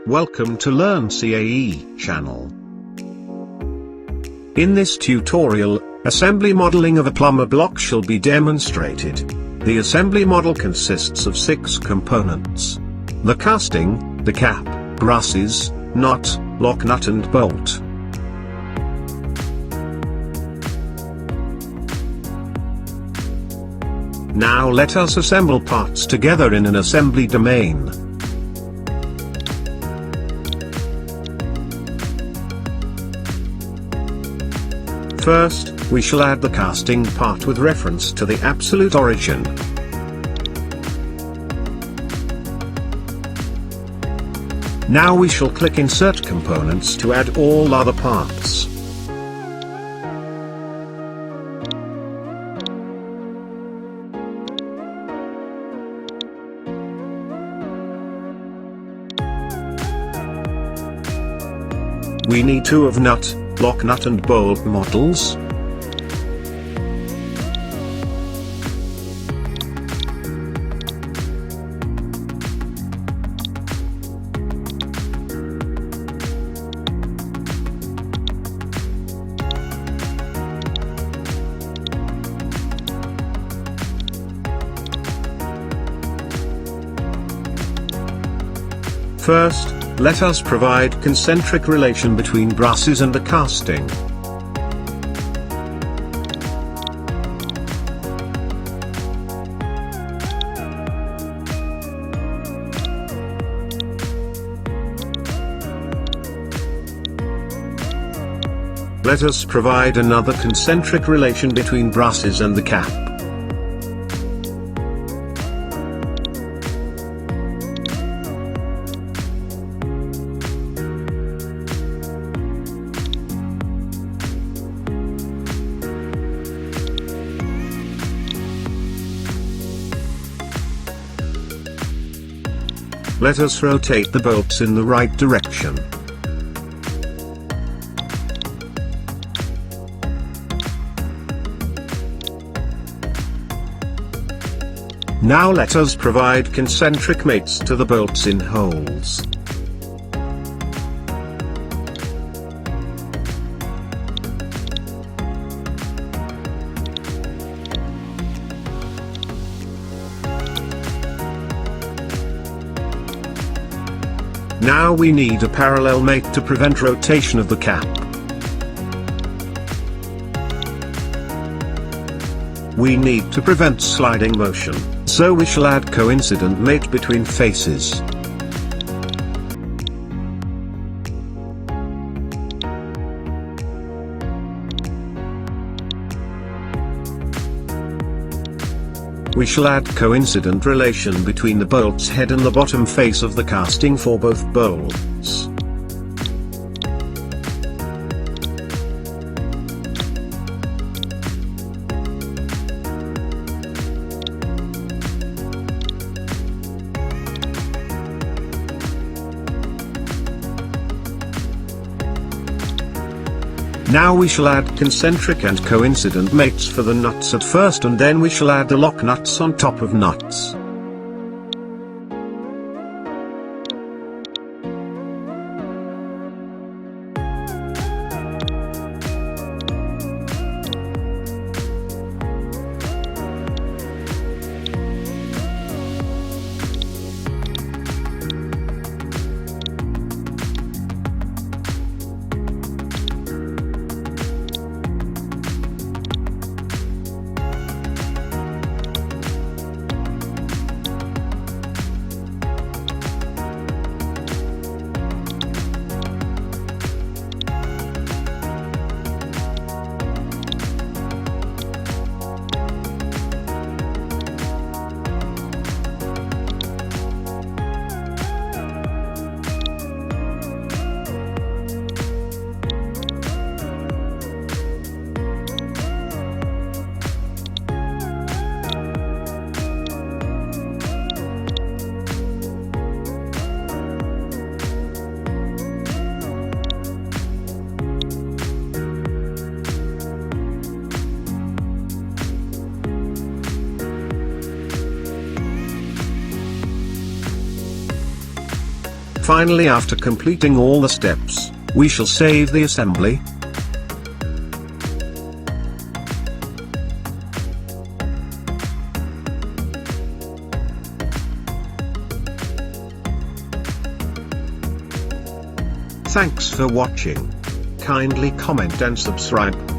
Welcome to Learn CAE channel. In this tutorial, assembly modeling of a plumber block shall be demonstrated. The assembly model consists of 6 components: the casting, the cap, brusses, nut, lock nut and bolt. Now let us assemble parts together in an assembly domain. First, we shall add the casting part with reference to the absolute origin. Now we shall click Insert Components to add all other parts. We need 2 of nut, lock nut and bolt models. First, let us provide concentric relation between brusses and the casting. Let us provide another concentric relation between brusses and the cap. Let us rotate the bolts in the right direction. Now let us provide concentric mates to the bolts in holes. Now we need a parallel mate to prevent rotation of the cap. We need to prevent sliding motion, so we shall add coincident mate between faces. We shall add coincident relation between the bolt's head and the bottom face of the casting for both bolts. Now we shall add concentric and coincident mates for the nuts at first, and then we shall add the lock nuts on top of nuts. Finally, after completing all the steps, we shall save the assembly. Thanks for watching. Kindly comment and subscribe.